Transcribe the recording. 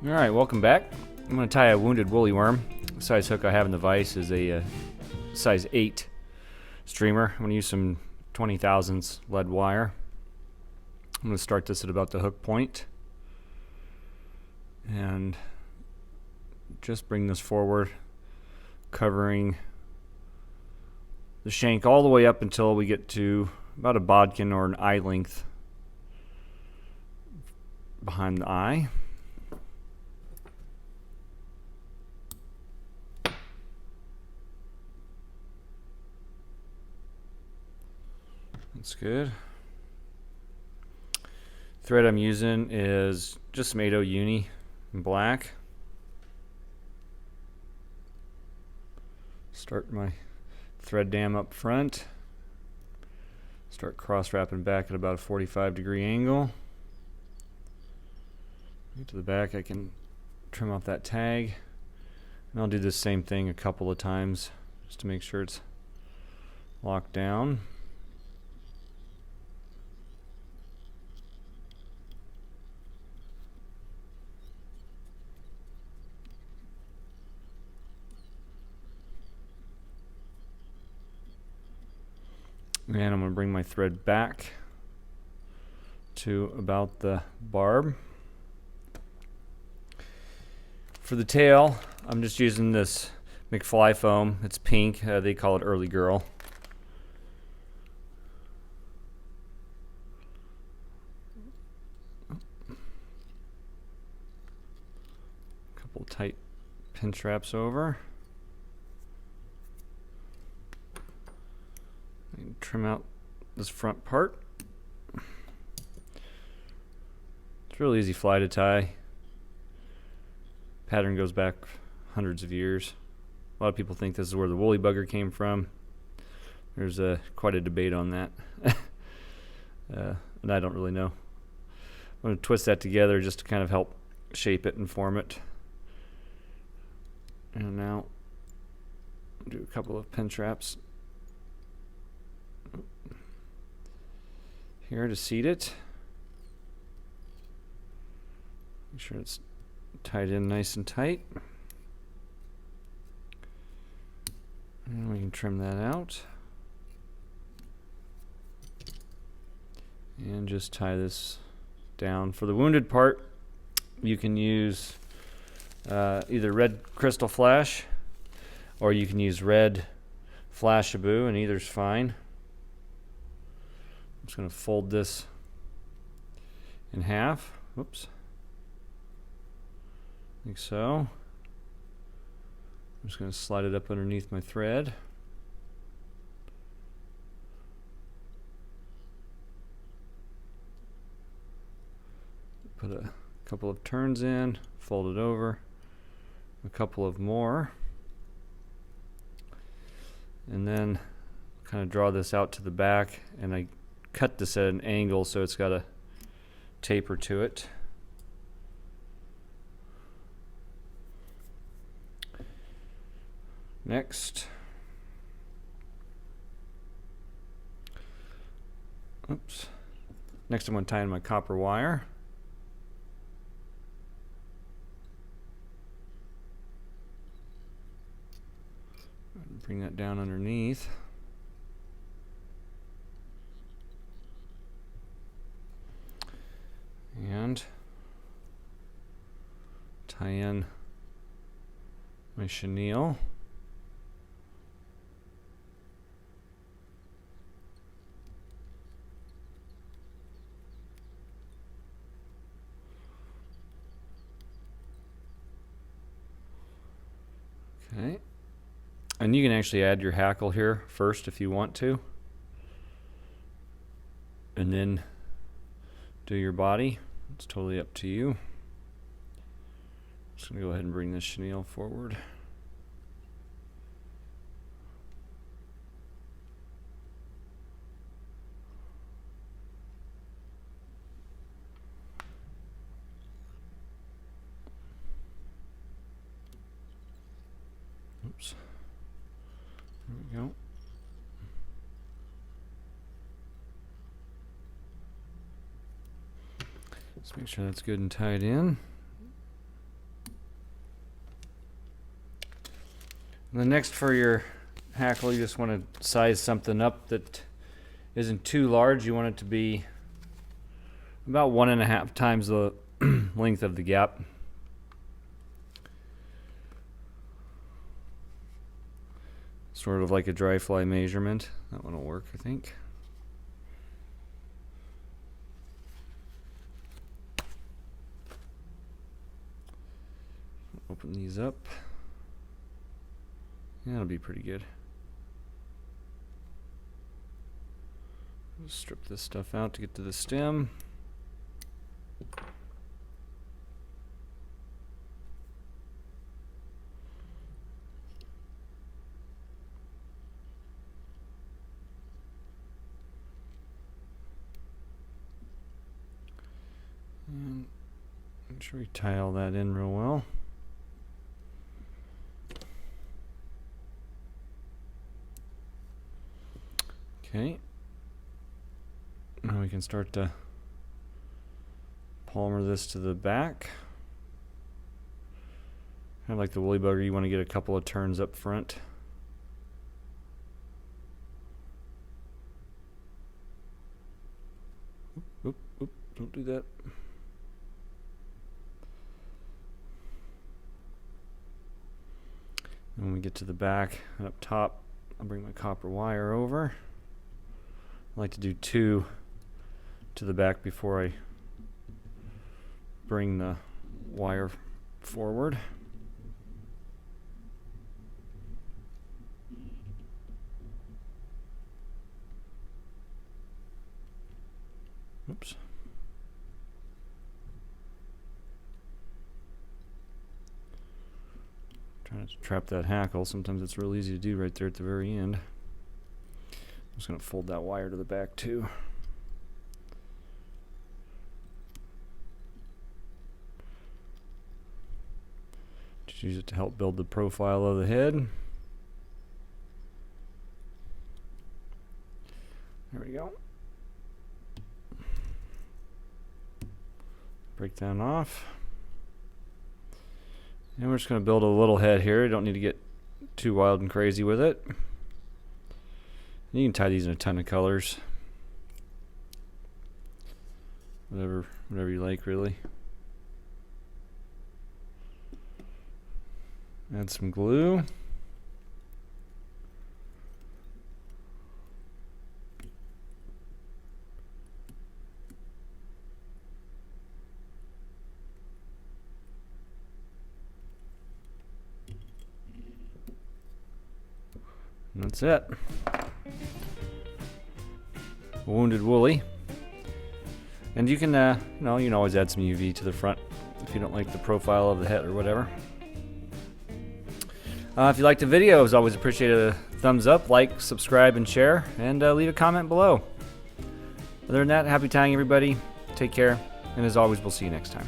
Alright, welcome back. I'm going to tie a wounded woolly worm. The size hook I have in the vise is a size 8 streamer. I'm going to use some 20 thousandths lead wire. I'm going to start this at about the hook point and just bring this forward, covering the shank all the way up until we get to about a bodkin or an eye length behind the eye. That's good. Thread I'm using is just some 8/0 uni in black. Start my thread dam up front. Start cross wrapping back at about a 45-degree angle. Get to the back, I can trim off that tag. And I'll do the same thing a couple of times just to make sure it's locked down. And I'm going to bring my thread back to about the barb. For the tail, I'm just using this McFly foam. It's pink. They call it Early Girl. Couple tight pin straps over. Trim out this front part. It's real easy fly to tie. Pattern goes back hundreds of years. A lot of people think this is where the woolly bugger came from. There's quite a debate on that. And I don't really know. I'm going to twist that together just to kind of help shape it and form it. And now do a couple of pin straps here to seat it. Make sure it's tied in nice and tight. And we can trim that out. And just tie this down. For the wounded part, you can use either red crystal flash or you can use red Flashabou, and either's fine. I'm just going to fold this in half. Whoops. Like so. I'm just going to slide it up underneath my thread. Put a couple of turns in, fold it over, a couple of more, and then kind of draw this out to the back, and I cut this at an angle so it's got a taper to it. Next, oops. Next I'm going to tie in my copper wire. Bring that down underneath. And tie in my chenille. Okay. And you can actually add your hackle here first if you want to. And then do your body. It's totally up to you. Just going to go ahead and bring this chenille forward. Oops. There we go. Let's make sure that's good and tied in. And then next for your hackle, you just want to size something up that isn't too large. You want it to be about 1.5 times the length of the gap. Sort of like a dry fly measurement. That one will work, I think. Open these up. Yeah, that'll be pretty good. Just strip this stuff out to get to the stem. And make sure we tie all that in real well. Okay. Now we can start to palmer this to the back. Kind of like the woolly bugger, you want to get a couple of turns up front. Oop, oop, don't do that. And when we get to the back and up top, I'll bring my copper wire over. I like to do 2 to the back before I bring the wire forward. Oops. Trying to trap that hackle. Sometimes it's real easy to do right there at the very end. I'm just going to fold that wire to the back too. Just use it to help build the profile of the head. There we go. Break that off. And we're just going to build a little head here. You don't need to get too wild and crazy with it. You can tie these in a ton of colors. Whatever you like, really. Add some glue. And that's it. Wounded Woolly. And you can, you can always add some UV to the front if you don't like the profile of the head or whatever. If you liked the video, as always, appreciate a thumbs up, like, subscribe, and share, and leave a comment below. Other than that, happy tying, everybody. Take care, and as always, we'll see you next time.